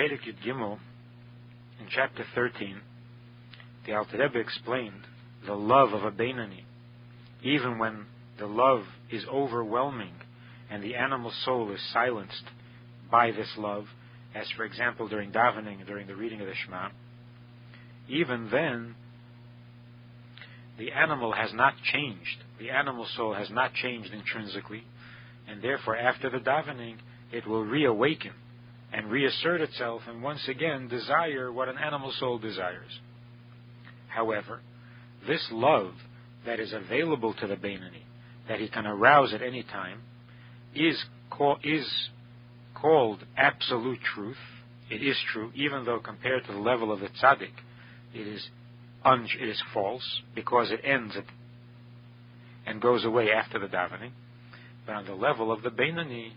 Perek Yud Gimel, in chapter 13, the Alter Rebbe explained the love of a Beinani, even when the love is overwhelming and the animal soul is silenced by this love, as for example during davening, during the reading of the Shema, even then the animal has not changed. The animal soul has not changed intrinsically, and therefore after the davening it will reawaken and reassert itself and once again desire what an animal soul desires. However, this love that is available to the Beinani, that he can arouse at any time, is called absolute truth. It is true, even though compared to the level of the tzaddik, it is false, because it ends and goes away after the davening. But on the level of the Beinani,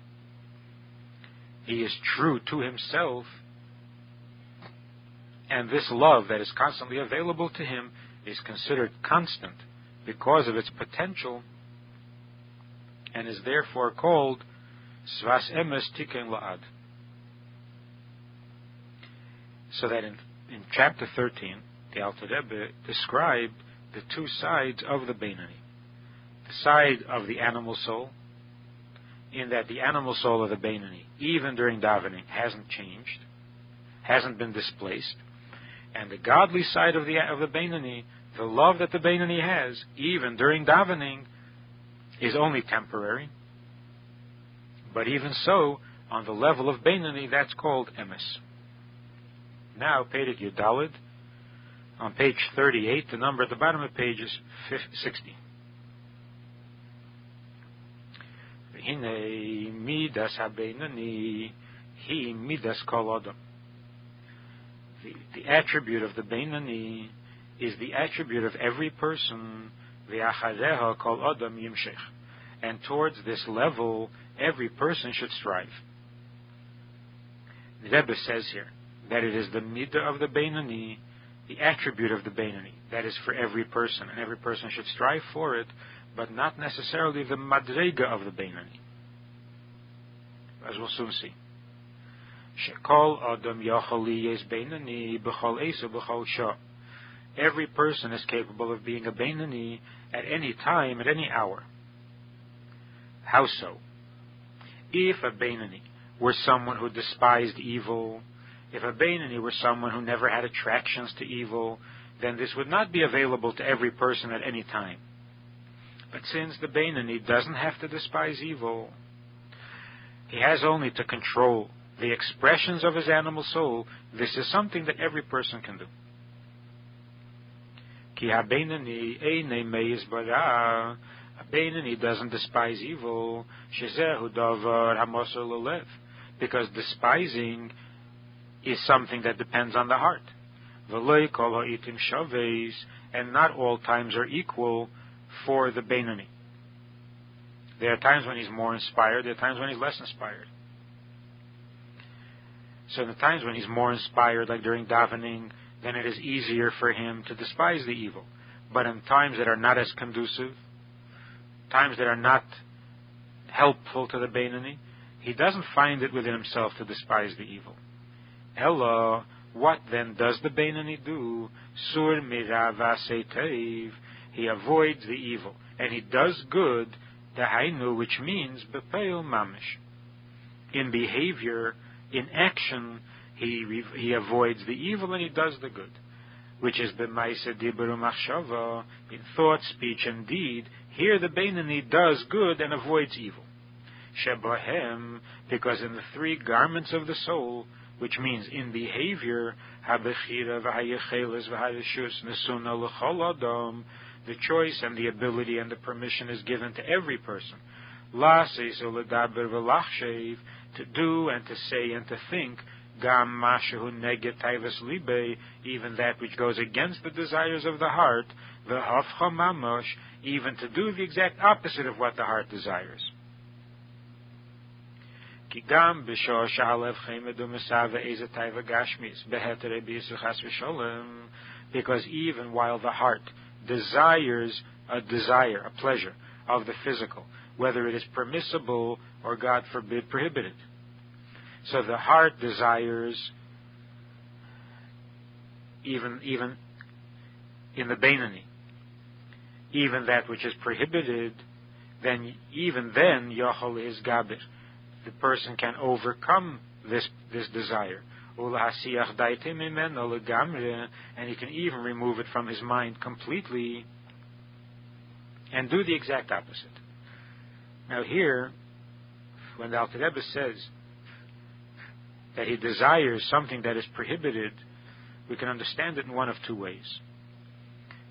he is true to himself, and this love that is constantly available to him is considered constant because of its potential, and is therefore called Svas Emes Tiken La'ad. So that in chapter 13, the Alter Rebbe described the two sides of the Beinani. The side of the animal soul, in that the animal soul of the Beinani, even during davening, hasn't changed, hasn't been displaced, and the godly side of the Beinani, the love that the Beinani has, even during davening, is only temporary. But even so, on the level of Beinani, that's called Emes. Now, Perek Yud Daled, on page 38, the number at the bottom of the page is 60. V'hinei midas ha-Beinani hi midas kol adam. The attribute of the Beinani is the attribute of every person, v'achareha kol adam yimshech. And towards this level, every person should strive. The Rebbe says here that it is the midah of the Beinani, the attribute of the Beinani, that is for every person, and every person should strive for it, but not necessarily the madrega of the Beinani, as we'll soon see. Shekol adam yachol liyes Beinani b'chol eisa b'chol shah. Every person is capable of being a Beinani at any time, at any hour. How so? If a Beinani were someone who despised evil, if a Beinani were someone who never had attractions to evil, then this would not be available to every person at any time. But since the Beinani doesn't have to despise evil, he has only to control the expressions of his animal soul. This is something that every person can do. Ki ha-Beinani einei meiz bara. A Beinani doesn't despise evil, shezehu davar hamosar lelev, because despising is something that depends on the heart. V'loi kol ha'itim shaveis, and not all times are equal for the Beinani. There are times when he's more inspired, there are times when he's less inspired. So in the times when he's more inspired, like during davening, then it is easier for him to despise the evil. But in times that are not as conducive, times that are not helpful to the Beinani, he doesn't find it within himself to despise the evil. Ella, what then does the Beinani do? Sur mirava seitev, he avoids the evil, and he does good, dahainu, which means bepeil mamish. In behavior, in action, he avoids the evil and he does the good, which is b'maisa diberu machshava, in thought, speech, and deed. Here the Beinani does good and avoids evil. Shebahem, because in the three garments of the soul, which means in behavior, habechira v'hayecheles v'hayeshus nesuna l'chol adam, the choice and the ability and the permission is given to every person. La seiso ledaber v'lachshev, to do and to say and to think, gam mashehu neget taivas libe, even that which goes against the desires of the heart, v'hafcha mamash, even to do the exact opposite of what the heart desires. Because even while the heart desires a pleasure of the physical, whether it is permissible or, God forbid, prohibited. So the heart desires even in the Beinoni, even that which is prohibited, then even then, Yochel is Gabir. The person can overcome this desire. And he can even remove it from his mind completely and do the exact opposite. Now here, when the Alter Rebbe says that he desires something that is prohibited, we can understand it in one of two ways.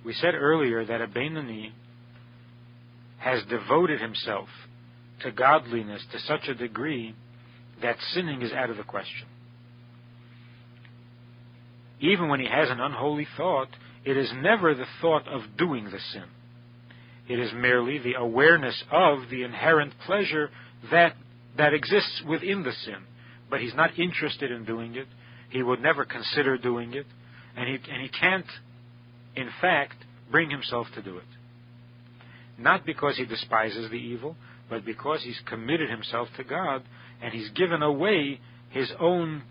We said earlier that a Beinoni has devoted himself to godliness to such a degree that sinning is out of the question. Even when he has an unholy thought, it is never the thought of doing the sin. It is merely the awareness of the inherent pleasure that exists within the sin. But he's not interested in doing it. He would never consider doing it. And he can't, in fact, bring himself to do it. Not because he despises the evil, but because he's committed himself to God, and he's given away his own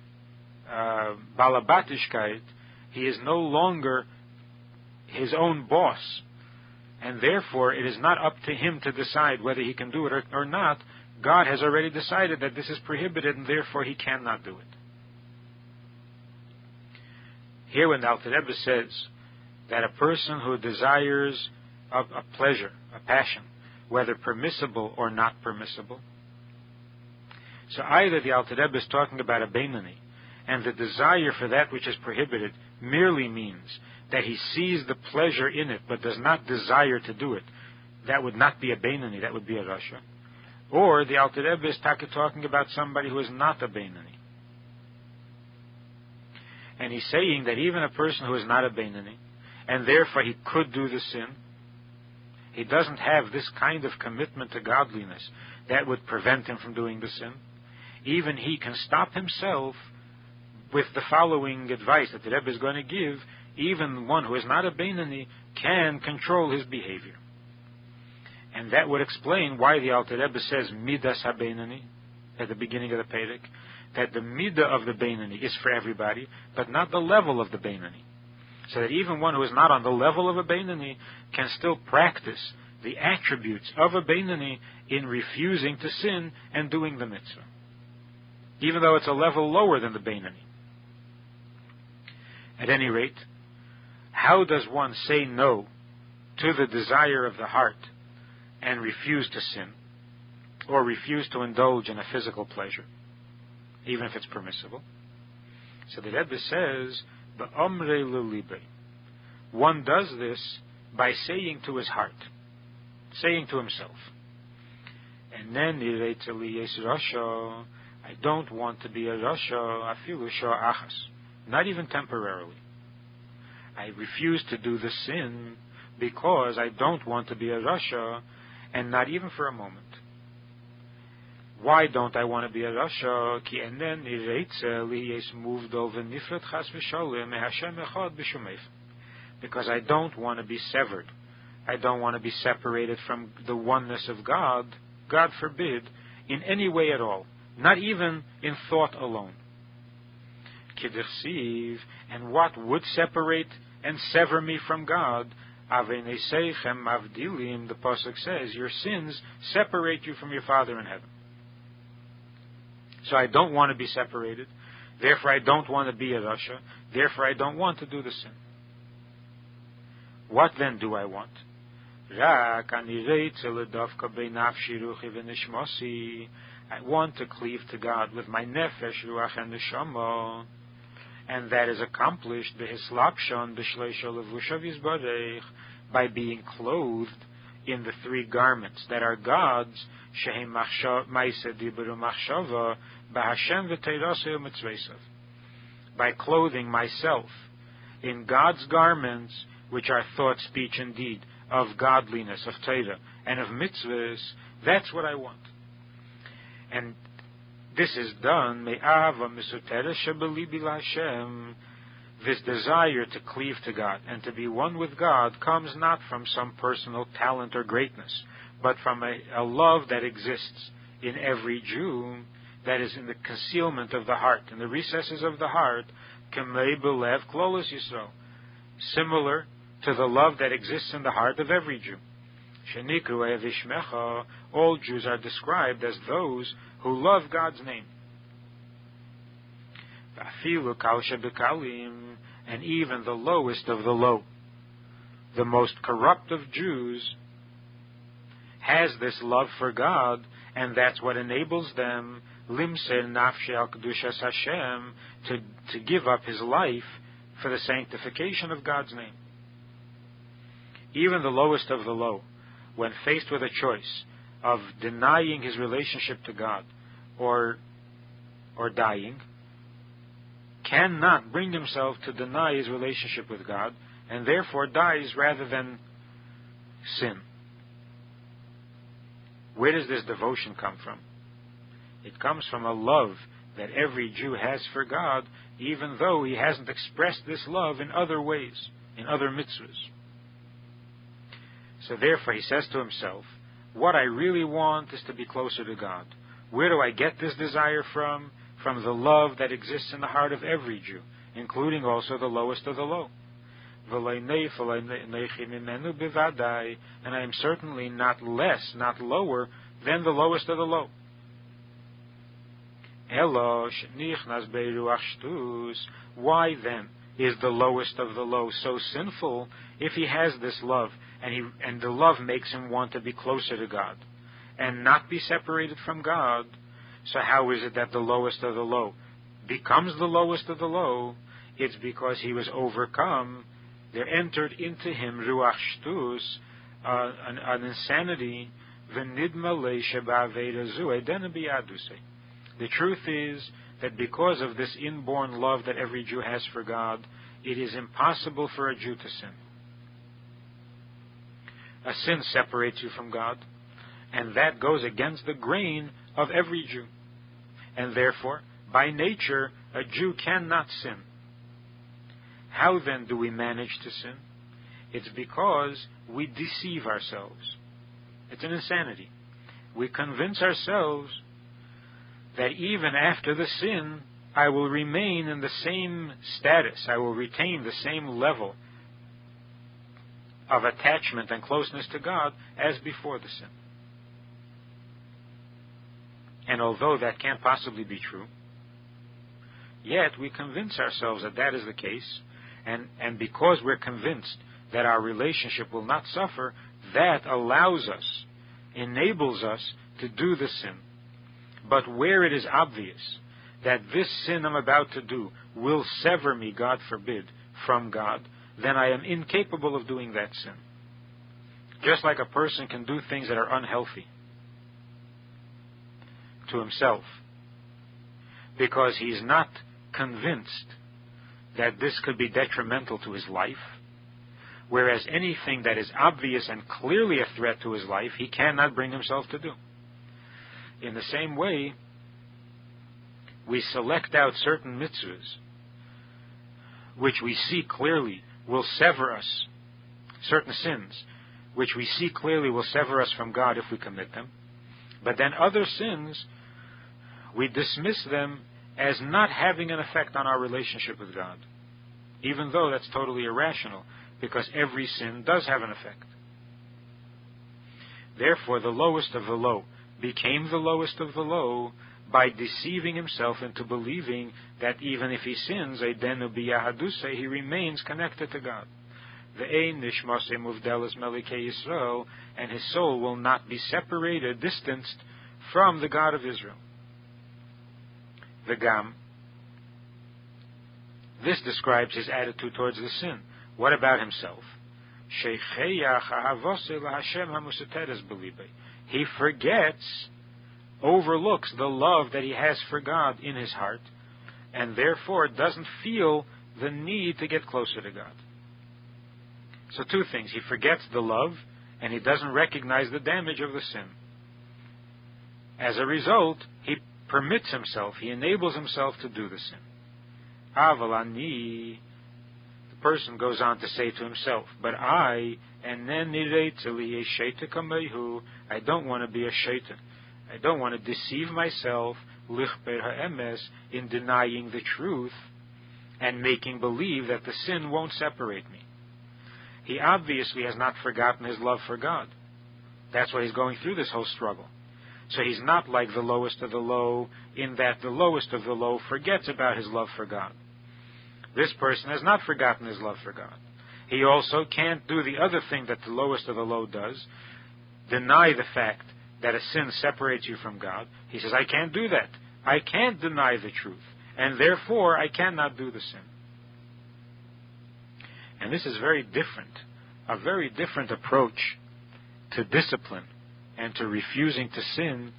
balabatishkeit. He is no longer his own boss, and therefore it is not up to him to decide whether he can do it or not. God has already decided that this is prohibited, and therefore he cannot do it. Here when the Alter Rebbe says that a person who desires a pleasure, a passion, whether permissible or not permissible, so either the Alter Rebbe is talking about a Beinoni, and the desire for that which is prohibited merely means that he sees the pleasure in it but does not desire to do it. That would not be a Beinoni, that would be a Rasha. Or the Alter Rebbe is talking about somebody who is not a Beinoni. And he's saying that even a person who is not a Beinoni, and therefore he could do the sin, he doesn't have this kind of commitment to godliness that would prevent him from doing the sin. Even he can stop himself with the following advice that the Rebbe is going to give. Even one who is not a Beinoni can control his behavior. And that would explain why the Alter Rebbe says Midas HaBeinoni at the beginning of the Perek, that the Midah of the Beinoni is for everybody, but not the level of the Beinoni. So that even one who is not on the level of a Beinoni can still practice the attributes of a Beinoni in refusing to sin and doing the mitzvah, even though it's a level lower than the Beinoni. At any rate, how does one say no to the desire of the heart and refuse to sin, or refuse to indulge in a physical pleasure, even if it's permissible? So the Rebbe says, Ba'omrei lelibe. One does this by saying to his heart, saying to himself, and then Rasha, I don't want to be a Rasha, afilu achas, not even temporarily. I refuse to do the sin because I don't want to be a Rasha, and not even for a moment. Why don't I want to be a Rasha? Because I don't want to be severed. I don't want to be separated from the oneness of God, God forbid, in any way at all, not even in thought alone. And what would separate and sever me from God? The Pasuk says, your sins separate you from your Father in heaven. So I don't want to be separated. Therefore I don't want to be a Rasha. Therefore I don't want to do the sin. What then do I want? I want to cleave to God with my nefesh, ruach, and neshama, and that is accomplished by being clothed in the three garments that are God's, by clothing myself in God's garments, which are thought, speech, and deed, of godliness, of Torah, and of mitzvahs. That's what I want. And this is done, this desire to cleave to God and to be one with God comes not from some personal talent or greatness, but from a love that exists in every Jew, that is in the concealment of the heart, in the recesses of the heart, kemei belev klolos Yisrael, similar to the love that exists in the heart of every Jew. Shenikru evishmecha, all Jews are described as those who love God's name. V'afilu kal shebekalim, and even the lowest of the low, the most corrupt of Jews, has this love for God, and that's what enables them limser nafshe al kedushas Hashem, to give up his life for the sanctification of God's name. Even the lowest of the low, when faced with a choice of denying his relationship to God or dying, cannot bring himself to deny his relationship with God, and therefore dies rather than sin. Where does this devotion come from? It comes from a love that every Jew has for God, even though he hasn't expressed this love in other ways, in other mitzvahs. So therefore he says to himself, what I really want is to be closer to God. Where do I get this desire from? From the love that exists in the heart of every Jew, including also the lowest of the low. And I am certainly not less, not lower than the lowest of the low. Why then is the lowest of the low so sinful if he has this love, and the love makes him want to be closer to God and not be separated from God? So how is it that the lowest of the low becomes the lowest of the low? It's because he was overcome. There entered into him ruach shtus, an insanity. The truth is that because of this inborn love that every Jew has for God, it is impossible for a Jew to sin. A sin separates you from God, and that goes against the grain of every Jew. And therefore, by nature, a Jew cannot sin. How then do we manage to sin? It's because we deceive ourselves. It's an insanity. We convince ourselves that even after the sin, I will remain in the same status, I will retain the same level of attachment and closeness to God as before the sin. And although that can't possibly be true, yet we convince ourselves that that is the case, and because we're convinced that our relationship will not suffer, that allows us, enables us to do the sin. But where it is obvious that this sin I'm about to do will sever me, God forbid, from God, then I am incapable of doing that sin. Just like a person can do things that are unhealthy to himself, because he's not convinced that this could be detrimental to his life, whereas anything that is obvious and clearly a threat to his life, he cannot bring himself to do. In the same way, we select out certain mitzvahs which we see clearly will sever us, certain sins which we see clearly will sever us from God if we commit them, but then other sins, we dismiss them as not having an effect on our relationship with God, even though that's totally irrational, because every sin does have an effect. Therefore, the lowest of the low became the lowest of the low by deceiving himself into believing that even if he sins, he remains connected to God. And his soul will not be separated, distanced from the God of Israel. V'gam. This describes his attitude towards the sin. What about himself? He forgets, overlooks the love that he has for God in his heart, and therefore doesn't feel the need to get closer to God. So two things. He forgets the love, and he doesn't recognize the damage of the sin. As a result, he permits himself, he enables himself to do the sin. Avalani, the person goes on to say to himself, but I don't want to be a shaitan. I don't want to deceive myself lichper ha'emes, in denying the truth and making believe that the sin won't separate me. He obviously has not forgotten his love for God. That's why he's going through this whole struggle. So he's not like the lowest of the low, in that the lowest of the low forgets about his love for God. This person has not forgotten his love for God. He also can't do the other thing that the lowest of the low does, deny the fact that a sin separates you from God. He says, I can't do that. I can't deny the truth, and therefore I cannot do the sin. And this is very different, a very different approach to discipline and to refusing to sin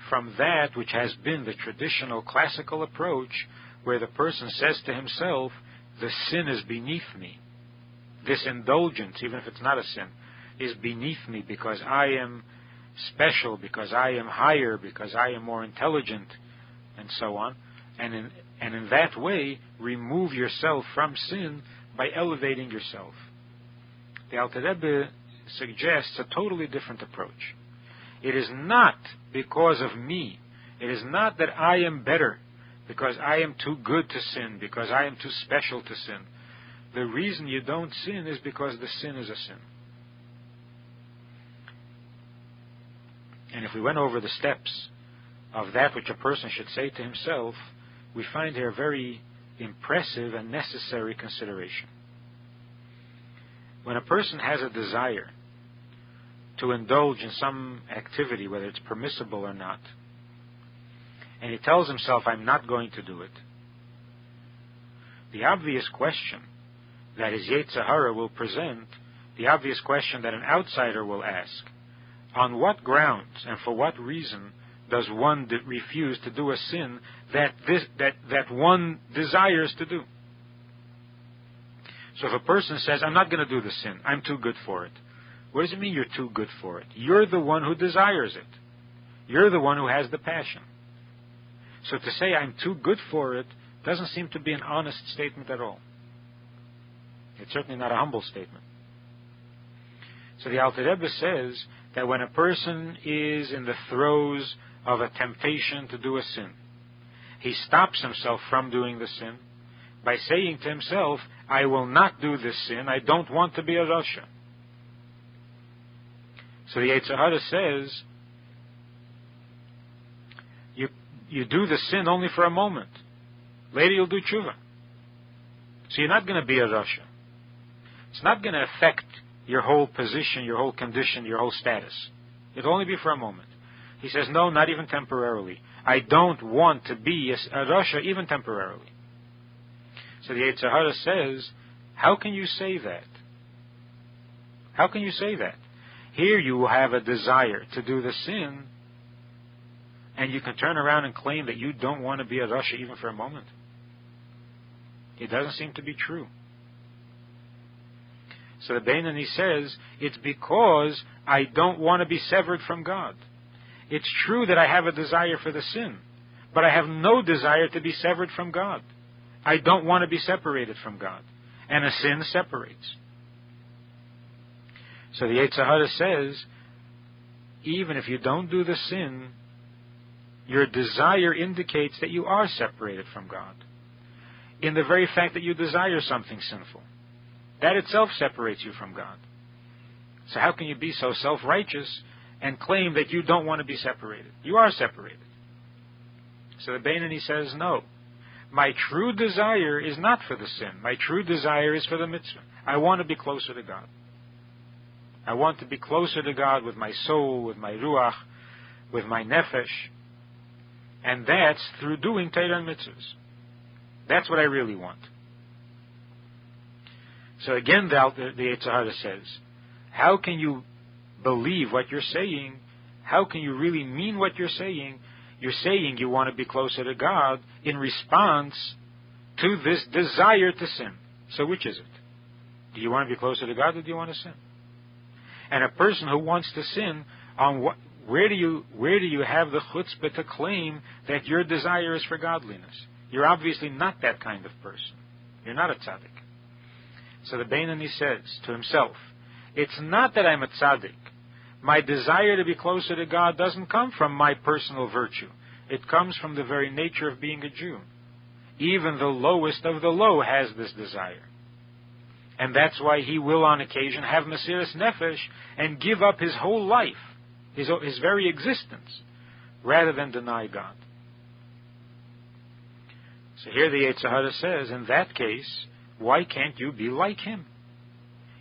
from that which has been the traditional classical approach, where the person says to himself, the sin is beneath me. This indulgence, even if it's not a sin, is beneath me because I am special, because I am higher, because I am more intelligent, and so on. And in that way, remove yourself from sin by elevating yourself. The Alter Rebbe suggests a totally different approach. It is not because of me. It is not that I am better, because I am too good to sin, because I am too special to sin. The reason you don't sin is because the sin is a sin. And if we went over the steps of that which a person should say to himself, we find here a very impressive and necessary consideration. When a person has a desire to indulge in some activity, whether it's permissible or not, and he tells himself, I'm not going to do it, the obvious question that his Yetzer Hara will present, the obvious question that an outsider will ask, on what grounds and for what reason does one refuse to do a sin that one desires to do? So if a person says, I'm not going to do the sin, I'm too good for it, what does it mean you're too good for it? You're the one who desires it. You're the one who has the passion. So to say I'm too good for it doesn't seem to be an honest statement at all. It's certainly not a humble statement. So the Alter Rebbe says that when a person is in the throes of a temptation to do a sin, he stops himself from doing the sin by saying to himself, I will not do this sin, I don't want to be a Rasha. So the Yetzer Hara says, you do the sin only for a moment. Later you'll do tshuva. So you're not going to be a Rasha. It's not going to affect your whole position, your whole condition, your whole status. It'll only be for a moment. He says, no, not even temporarily. I don't want to be a Rasha even temporarily. So the Yetzer Hara says, how can you say that? How can you say that? Here you have a desire to do the sin, and you can turn around and claim that you don't want to be a Rasha even for a moment. It doesn't seem to be true. So the Beinani says, it's because I don't want to be severed from God. It's true that I have a desire for the sin, but I have no desire to be severed from God. I don't want to be separated from God. And a sin separates. So the Yetzer Hara says, even if you don't do the sin, your desire indicates that you are separated from God. In the very fact that you desire something sinful, that itself separates you from God. So how can you be so self-righteous and claim that you don't want to be separated? You are separated. So the Beinani says, no. My true desire is not for the sin. My true desire is for the mitzvah. I want to be closer to God. I want to be closer to God with my soul, with my ruach, with my nefesh. And that's through doing Torah and mitzvahs. That's what I really want. So again, the Yetzer Hara says, how can you believe what you're saying? How can you really mean what you're saying? You're saying you want to be closer to God in response to this desire to sin. So which is it? Do you want to be closer to God, or do you want to sin? And a person who wants to sin, where do you have the chutzpah to claim that your desire is for godliness? You're obviously not that kind of person. You're not a tzaddik. So the Beinani says to himself, it's not that I'm a tzaddik. My desire to be closer to God doesn't come from my personal virtue. It comes from the very nature of being a Jew. Even the lowest of the low has this desire. And that's why he will on occasion have Mesiras Nefesh and give up his whole life, his very existence, rather than deny God. So here the Yetzer Hara says, in that case, why can't you be like him?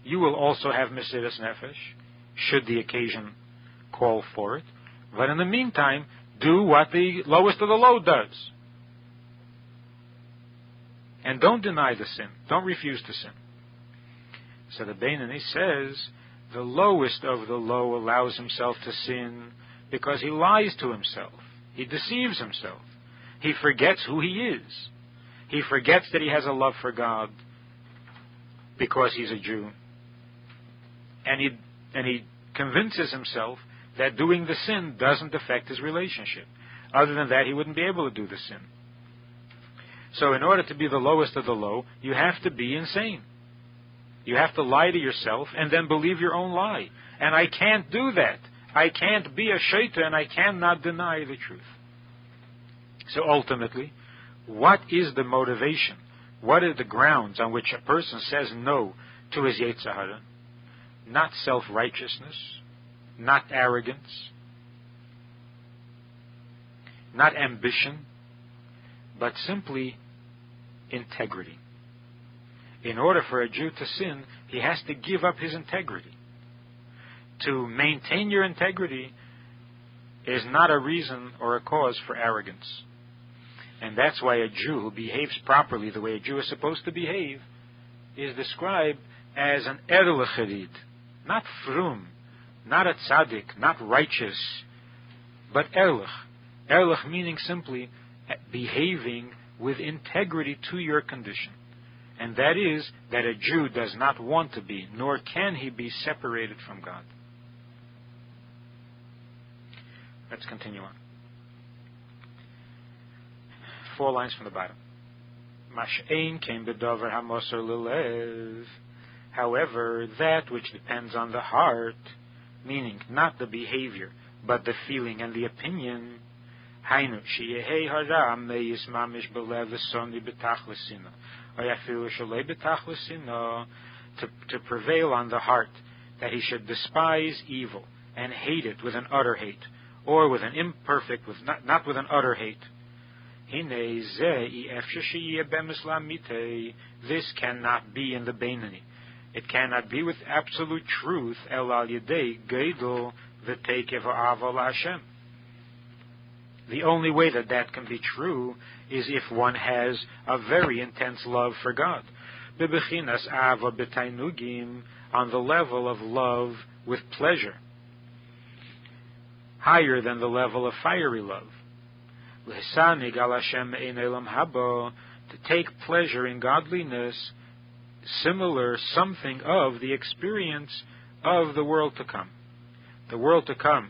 You will also have Mesiras Nefesh, should the occasion call for it. But in the meantime, do what the lowest of the low does. And don't deny the sin. Don't refuse to sin. So the Beinani says, the lowest of the low allows himself to sin because he lies to himself. He deceives himself. He forgets who he is. He forgets that he has a love for God because he's a Jew. And he convinces himself that doing the sin doesn't affect his relationship. Other than that, he wouldn't be able to do the sin. So in order to be the lowest of the low, you have to be insane. You have to lie to yourself and then believe your own lie. And I can't do that. I can't be a shaita and I cannot deny the truth. So ultimately, what is the motivation? What are the grounds on which a person says no to his Yetzer Hara? Not self-righteousness, not arrogance, not ambition, but simply integrity. In order for a Jew to sin, he has to give up his integrity. To maintain your integrity is not a reason or a cause for arrogance. And that's why a Jew who behaves properly the way a Jew is supposed to behave is described as an erlecherid, not frum, not a tzaddik, not righteous, but erlich. Erlich meaning simply behaving with integrity to your condition. And that is that a Jew does not want to be, nor can he be separated from God. Let's continue on. 4 lines from the bottom. Mash'ein came bedover hamosar lelev. However, that which depends on the heart, meaning not the behavior, but the feeling and the opinion, hainu sheyehei hara meyis mamish belev esoni betachlisina, oyafilu shalei betachlisina, to prevail on the heart, that he should despise evil and hate it with an utter hate, or with an imperfect, not with an utter hate. This cannot be in the Beinani. It cannot be with absolute truth. The only way that can be true is if one has a very intense love for God. On the level of love with pleasure, higher than the level of fiery love. To take pleasure in godliness, similar something of the experience of the world to come. The world to come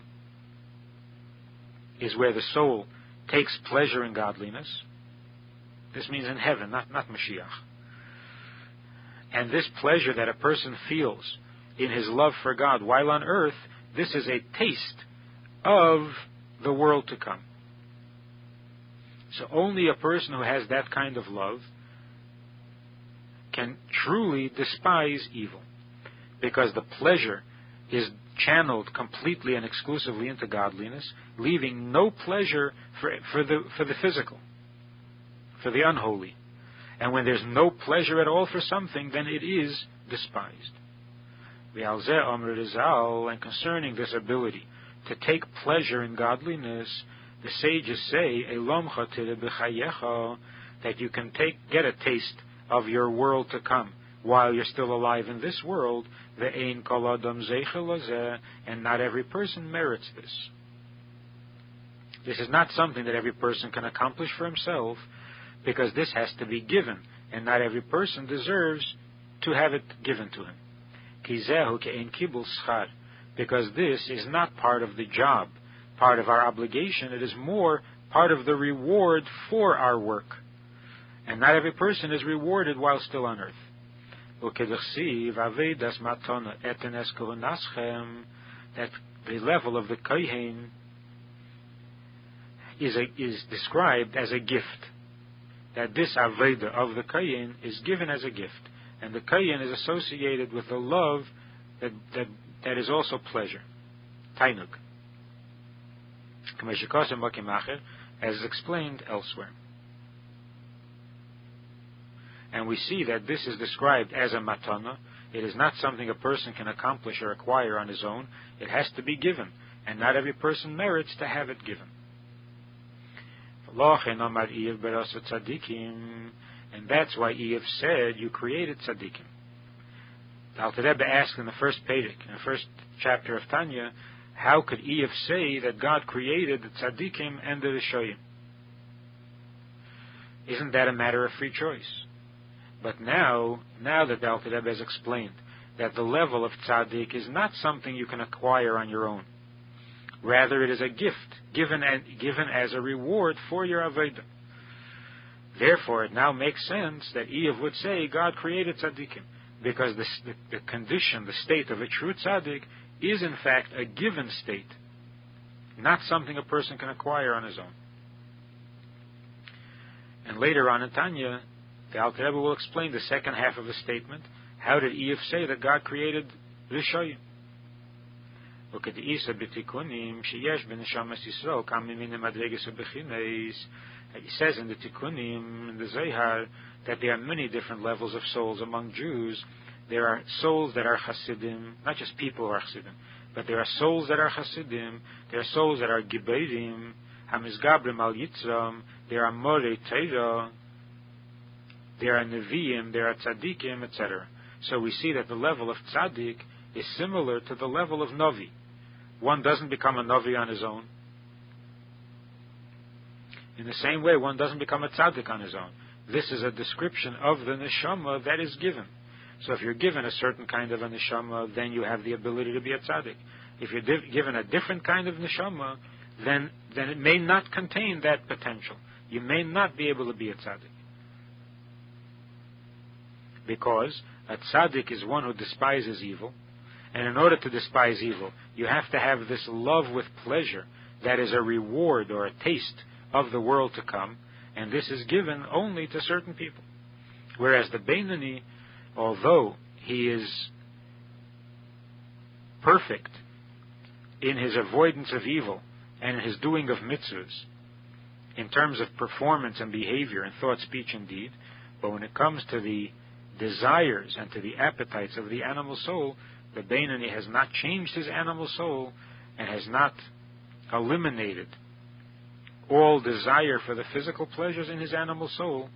is where the soul takes pleasure in godliness. This means in heaven, not Mashiach. And this pleasure that a person feels in his love for God while on earth, this is a taste of the world to come. So only a person who has that kind of love can truly despise evil, because the pleasure is channeled completely and exclusively into godliness, leaving no pleasure for the physical, for the unholy. And when there's no pleasure at all for something, then it is despised. And concerning this ability to take pleasure in godliness, the sages say, that you can get a taste of your world to come while you're still alive in this world, and not every person merits this. This is not something that every person can accomplish for himself, because this has to be given, and not every person deserves to have it given to him. Because this is not part of the job, part of our obligation. It is more part of the reward for our work. And not every person is rewarded while still on earth. That the level of the kohen is described as a gift. That this Aveda of the Kayin is given as a gift. And the Kayin is associated with the love that is also pleasure. Tainug. As explained elsewhere. And we see that this is described as a matana. It is not something a person can accomplish or acquire on his own. It has to be given. And not every person merits to have it given. And that's why Eve said, you created tzaddikim. The Alter Rebbe asked in the first chapter of Tanya, how could Eve say that God created the tzaddikim and the rishoyim? Isn't that a matter of free choice? But now that the Alter Rebbe has explained that the level of tzaddik is not something you can acquire on your own. Rather, it is a gift given as a reward for your avodah. Therefore, it now makes sense that Eve would say God created tzaddikim, because the condition, the state of a true tzaddik is in fact a given state, not something a person can acquire on his own. And later on in Tanya, the Alter Rebbe will explain the second half of the statement. How did Eve say that God created Rishoyim? Look at the Isa b'tikunim sheyesh b'neshamas Yisrael kam mimine madreges u'bechines. He says in the Tikkunim, in the Zohar, that there are many different levels of souls among Jews. There are souls that are Hasidim, not just people who are Hasidim, but there are souls that are Hasidim. There are souls that are Giberim, Hamizgabrim al Yitzram. There are Morei Teira. There are Nevi'im. There are Tzaddikim, etc. So we see that the level of Tzaddik is similar to the level of Navi. One doesn't become a Navi on his own. In the same way, one doesn't become a tzaddik on his own. This is a description of the neshama that is given. So if you're given a certain kind of a neshama, then you have the ability to be a tzaddik. If you're given a different kind of neshama, then it may not contain that potential. You may not be able to be a tzaddik. Because a tzaddik is one who despises evil, and in order to despise evil, you have to have this love with pleasure that is a reward or a taste of the world to come, and this is given only to certain people. Whereas the Beinoni, although he is perfect in his avoidance of evil and in his doing of mitzvahs, in terms of performance and behavior and thought, speech, and deed, but when it comes to the desires and to the appetites of the animal soul, the Beinoni has not changed his animal soul and has not eliminated all desire for the physical pleasures in his animal soul,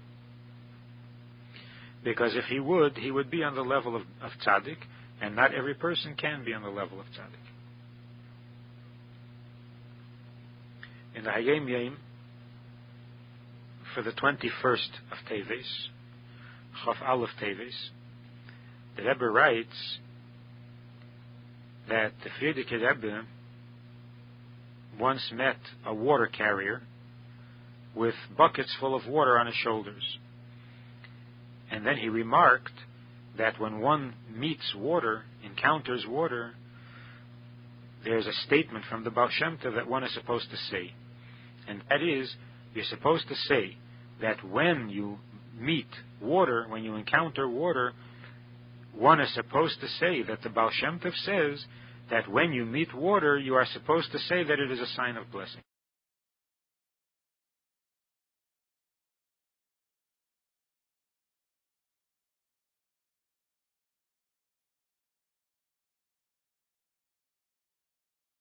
because if he would be on the level of tzaddik, and not every person can be on the level of tzaddik. In the Hayom Yom, for the 21st of Teves, Chaf Aleph Teves, the Rebbe writes that the Frierdiker Rebbe once met a water carrier with buckets full of water on his shoulders. And then he remarked that when one meets water, encounters water, there's a statement from the Baal Shem Tov that one is supposed to say. And that is, you're supposed to say that when you meet water, when you encounter water, one is supposed to say that the Baal Shem Tov says that when you meet water, you are supposed to say that it is a sign of blessing.